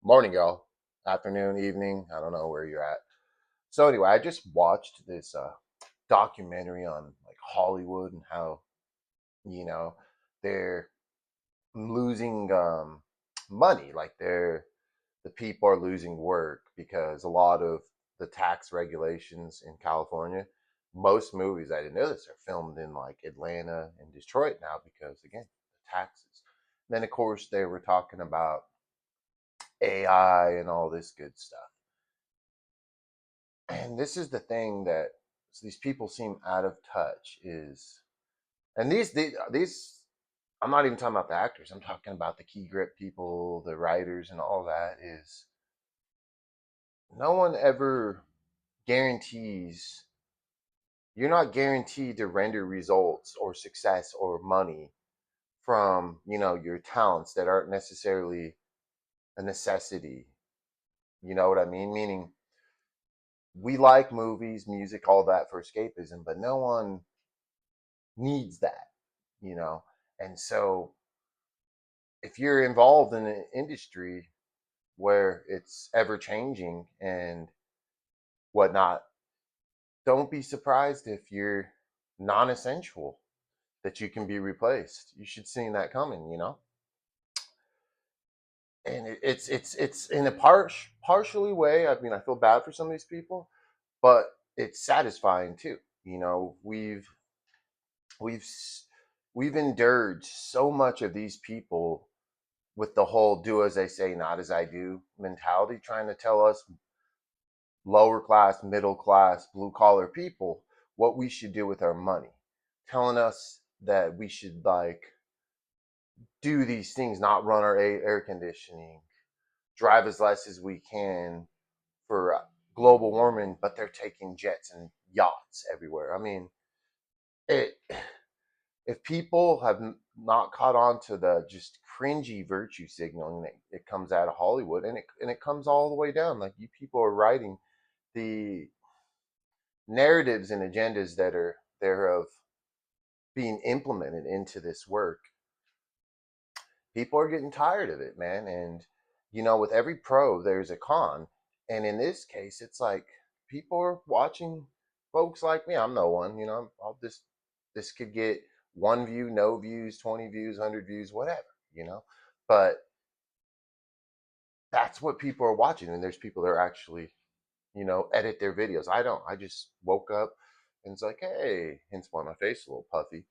Morning, y'all. Afternoon, evening. I don't know where you're at. So anyway, I just watched this documentary on like Hollywood and how you know they're losing money. Like the people are losing work because a lot of the tax regulations in California. Most movies, I didn't know this, are filmed in like Atlanta and Detroit now because again, the taxes. Then of course they were talking about AI and all this good stuff. And this is the thing that these people seem out of touch is, and these I'm not even talking about the actors, I'm talking about the key grip people, the writers and all that. Is no one ever guarantees, you're not guaranteed to render results or success or money from your talents that aren't necessarily a necessity. You know what I mean? Meaning, we like movies, music, all that for escapism, but no one needs that, you know? And so if you're involved in an industry where it's ever changing and whatnot, don't be surprised if you're non essential, that you can be replaced. You should see that coming. And it's in a partially way. I mean, I feel bad for some of these people, but it's satisfying too. We've we've endured so much of these people with the whole do as they say, not as I do mentality, trying to tell us lower class, middle class, blue collar people what we should do with our money, telling us that we should like do these things, not run our air conditioning, drive as less as we can for global warming, but they're taking jets and yachts everywhere. I mean, it if people have not caught on to the just cringy virtue signaling that it comes out of Hollywood, and it comes all the way down. Like, you people are writing the narratives and agendas that are thereof being implemented into this work. People are getting tired of it, man. And with every pro, there's a con. And in this case, it's like people are watching folks like me. I'm no one, I'll just this could get one view, no views, 20 views, 100 views, whatever, you know. But that's what people are watching, and there's people that are actually, edit their videos. I don't. I just woke up and it's like, hey, hence why my face a little puffy.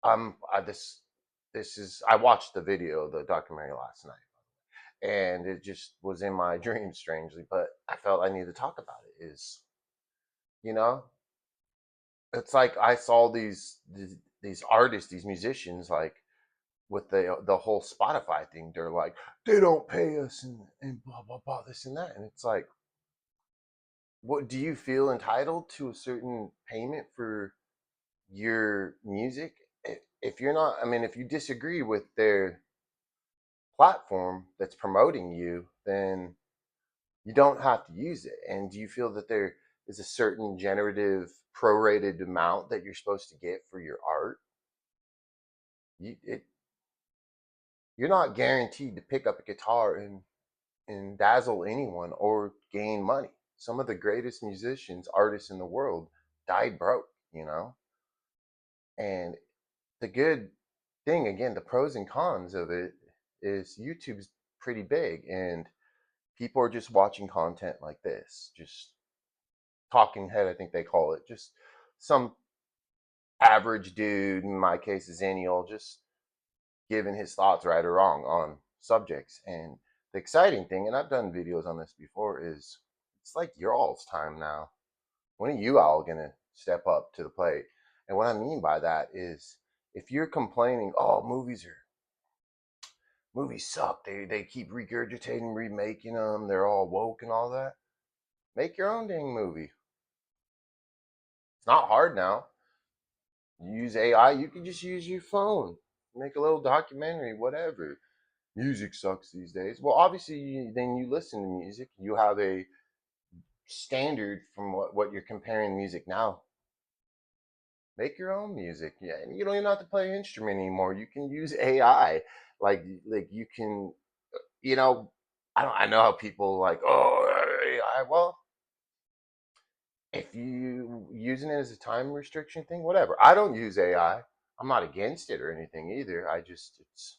I this is I watched the video, the documentary last night, and it just was in my dreams, strangely. But I felt I needed to talk about it. You know, it's like I saw these artists, these musicians, like with the whole Spotify thing. They're like, they don't pay us and blah blah blah, this and that, and it's like, what do you feel entitled to a certain payment for your music? If you're not, I mean, if you disagree with their platform that's promoting you, then you don't have to use it. And do you feel that there is a certain generative prorated amount that you're supposed to get for your art? You, it, you're not guaranteed to pick up a guitar and dazzle anyone or gain money. Some of the greatest musicians, artists in the world died broke. And the good thing, again, the pros and cons of it is YouTube's pretty big, and people are just watching content like this, just talking head, I think they call it, just some average dude, in my case, a Xennial, just giving his thoughts, right or wrong, on subjects. And the exciting thing, and I've done videos on this before, is it's like your all's time now. When are you all gonna step up to the plate? And what I mean by that is, if you're complaining, oh, movies suck, they keep regurgitating, remaking them, they're all woke and all that, make your own dang movie. It's not hard now. You use AI, you can just use your phone, make a little documentary, whatever. Music sucks these days. Well, obviously, then you listen to music, you have a standard from what you're comparing music now. Make your own music. Yeah, and you don't even have to play an instrument anymore. You can use AI. Like you can, you know. I know how people like, oh, AI. Well, if you using it as a time restriction thing, whatever. I don't use AI. I'm not against it or anything either. I just it's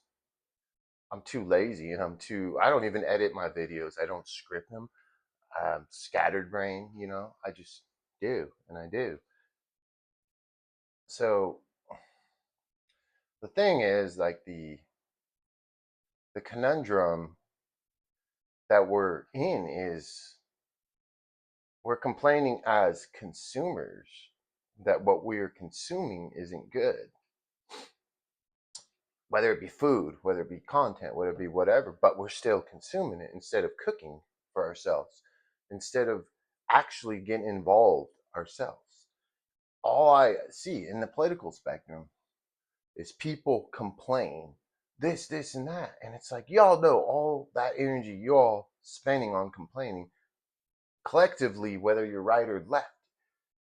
I'm too lazy and I don't even edit my videos. I don't script them. Scattered brain, I just do and I do. So the thing is, like, the conundrum that we're in is we're complaining as consumers that what we're consuming isn't good, whether it be food, whether it be content, whether it be whatever, but we're still consuming it instead of cooking for ourselves, instead of actually getting involved ourselves. All I see in the political spectrum is people complain this, and that. And it's like, y'all know all that energy y'all spending on complaining collectively, whether you're right or left,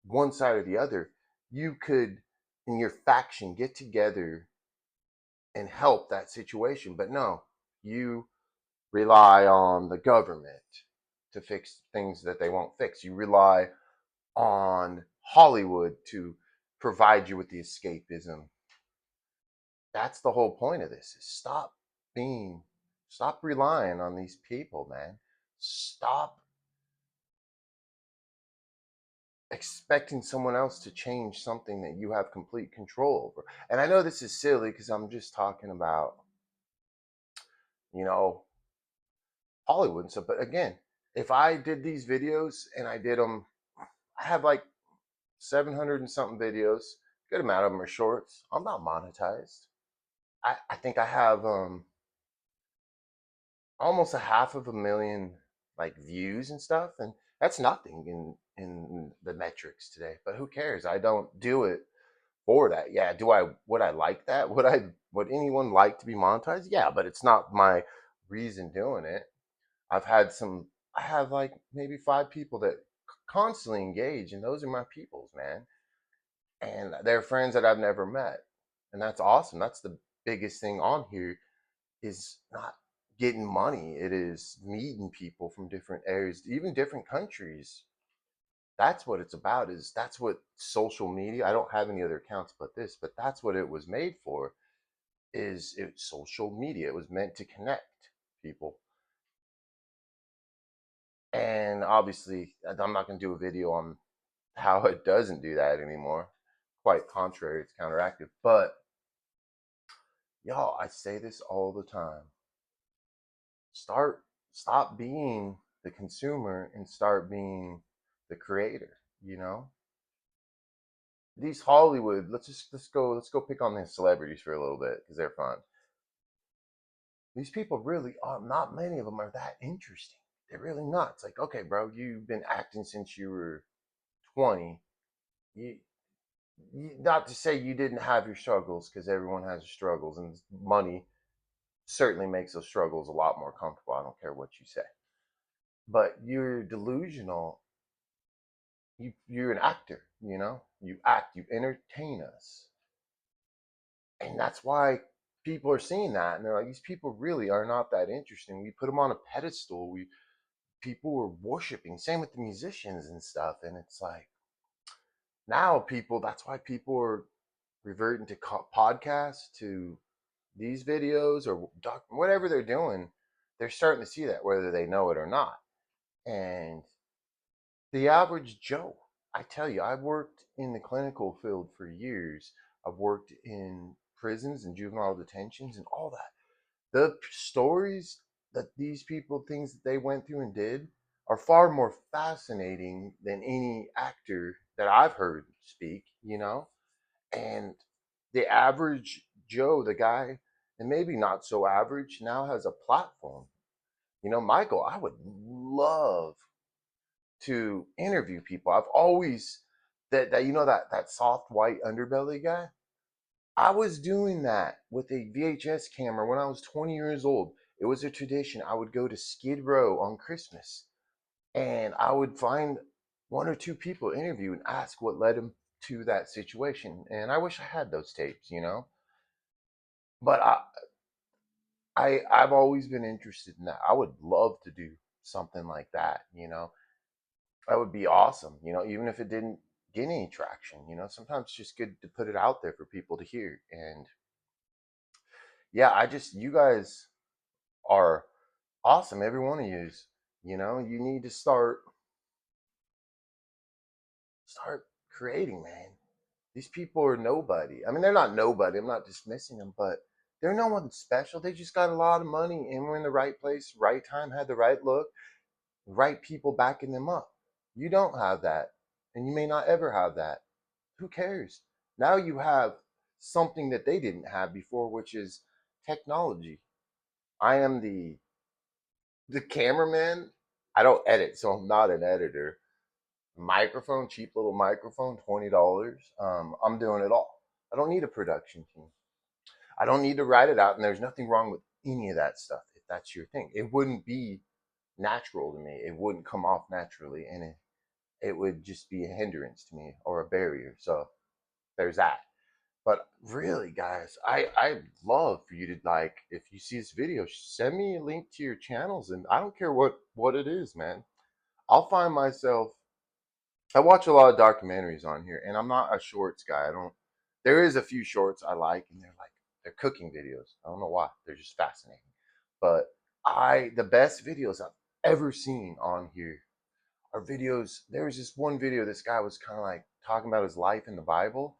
one side or the other, you could, in your faction, get together and help that situation. But no, you rely on the government to fix things that they won't fix. You rely on Hollywood to provide you with the escapism. That's the whole point of this, is stop relying on these people, man. Stop expecting someone else to change something that you have complete control over. And I know this is silly because I'm just talking about, you know, Hollywood and stuff. But again, if I did these videos and I did them, I have like 700 and something videos. Good amount of them are shorts. I'm not monetized. I think I have almost a half of a million like views and stuff, and that's nothing in the metrics today. But who cares? I don't do it for that. Yeah, would I like that? Would anyone like to be monetized? Yeah, but it's not my reason doing it. I've had some I have like maybe 5 people that constantly engage, and those are my peoples, man. And they're friends that I've never met. And that's awesome. That's the biggest thing on here, is not getting money. It is meeting people from different areas, even different countries. That's what it's about. Is That's what social media, I don't have any other accounts but this, but that's what it was made for. Is it social media? It was meant to connect people. And obviously, I'm not going to do a video on how it doesn't do that anymore. Quite contrary, it's counteractive. But y'all, I say this all the time. Start Stop being the consumer and start being the creator, you know? These Hollywood, let's go pick on these celebrities for a little bit because they're fun. These people really are not many of them are that interesting. They're really not. It's like, okay, bro, you've been acting since you were 20. You, not to say you didn't have your struggles, because everyone has struggles, and money certainly makes those struggles a lot more comfortable. I don't care what you say. But you're delusional. You're an actor, you act, you entertain us. And that's why people are seeing that, and they're like, these people really are not that interesting. We put them on a pedestal. We People were worshiping, same with the musicians and stuff. And it's like, now people, that's why people are reverting to podcasts, to these videos, or whatever they're doing. They're starting to see that, whether they know it or not. And the average Joe, I tell you, I've worked in the clinical field for years. I've worked in prisons and juvenile detentions and all that. The stories that these people, things that they went through and did, are far more fascinating than any actor that I've heard speak. And the average Joe, the guy, and maybe not so average, now has a platform. Michael, I would love to interview people. I've always that that soft white underbelly guy. I was doing that with a VHS camera when I was 20 years old. It was a tradition. I would go to Skid Row on Christmas, and I would find 1 or 2 people to interview and ask what led them to that situation. And I wish I had those tapes. But I've always been interested in that. I would love to do something like that, That would be awesome, even if it didn't get any traction, Sometimes it's just good to put it out there for people to hear. And yeah, you guys are awesome. Every one of yous, you need to start creating, man. These people are nobody. I mean, they're not nobody. I'm not dismissing them, but they're no one special. They just got a lot of money and were in the right place, right time, had the right look, right people backing them up. You don't have that, and you may not ever have that. Who cares? Now you have something that they didn't have before, which is technology. I am the cameraman. I don't edit, so I'm not an editor. Microphone, cheap little microphone, $20. I'm doing it all. I don't need a production team. I don't need to write it out, and there's nothing wrong with any of that stuff if that's your thing. It wouldn't be natural to me. It wouldn't come off naturally, and it would just be a hindrance to me or a barrier. So there's that. But really, guys, I love for you to, like, if you see this video, send me a link to your channels, and I don't care what it is, man. I'll find myself. I watch a lot of documentaries on here, and I'm not a shorts guy. I don't. There is a few shorts I like, and they're cooking videos. I don't know why. They're just fascinating. But the best videos I've ever seen on here are videos. There was this one video. This guy was kind of like talking about his life in the Bible,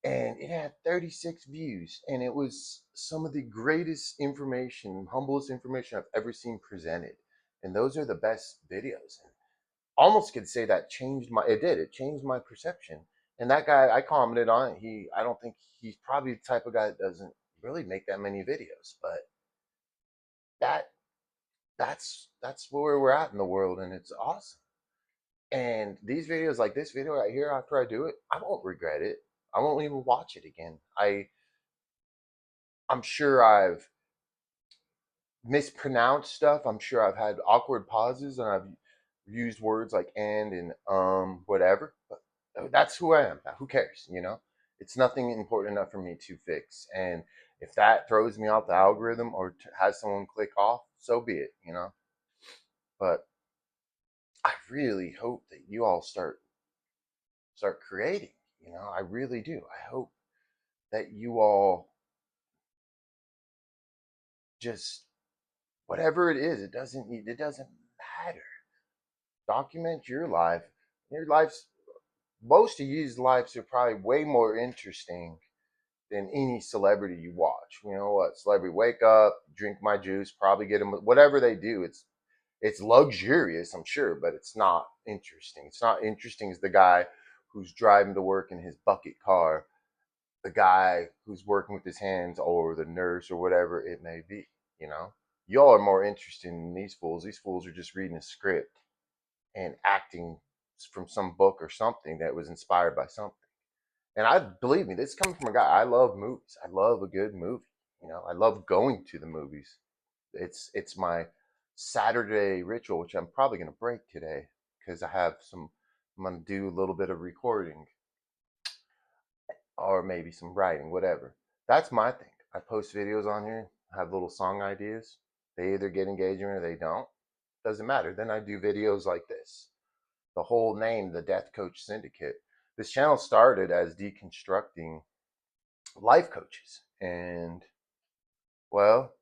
and it had 36 views, and it was some of the greatest information, humblest information I've ever seen presented. And those are the best videos. And almost could say that changed my it changed my perception. And that guy, I commented on it. I don't think he's probably the type of guy that doesn't really make that many videos, but that that's where we're at in the world, and it's awesome. And these videos, like this video right here, after I do it, I won't regret it. I won't even watch it again. I'm sure I've mispronounced stuff. I'm sure I've had awkward pauses, and I've used words like and whatever. But that's who I am. Who cares? It's nothing important enough for me to fix. And if that throws me off the algorithm or has someone click off, so be it. But I really hope that you all start creating. I really do. I hope that you all just, whatever it is, it doesn't matter. Document your life. Your life's Most of you's lives are probably way more interesting than any celebrity you watch. You know what? Celebrity wake up, drink my juice, probably get them whatever they do. It's luxurious, I'm sure, but it's not interesting. It's not interesting as the guy who's driving to work in his bucket car, the guy who's working with his hands, or the nurse, or whatever it may be. You know, y'all are more interesting than these fools. These fools are just reading a script and acting from some book or something that was inspired by something. And I believe me, this comes from a guy. I love movies. I love a good movie. I love going to the movies. It's my Saturday ritual, which I'm probably gonna break today because I have some. I'm gonna do a little bit of recording or maybe some writing, whatever. That's my thing. I post videos on here. I have little song ideas. They either get engagement or they don't. Doesn't matter. Then I do videos like this. The whole name, the Death Coach Syndicate. This channel started as deconstructing life coaches. And, well,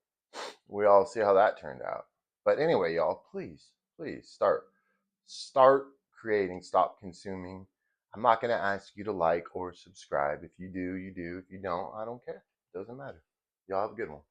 we all see how that turned out. But anyway, y'all, please start creating, stop consuming. I'm not going to ask you to like or subscribe. If you do, you do. If you don't, I don't care. It doesn't matter. Y'all have a good one.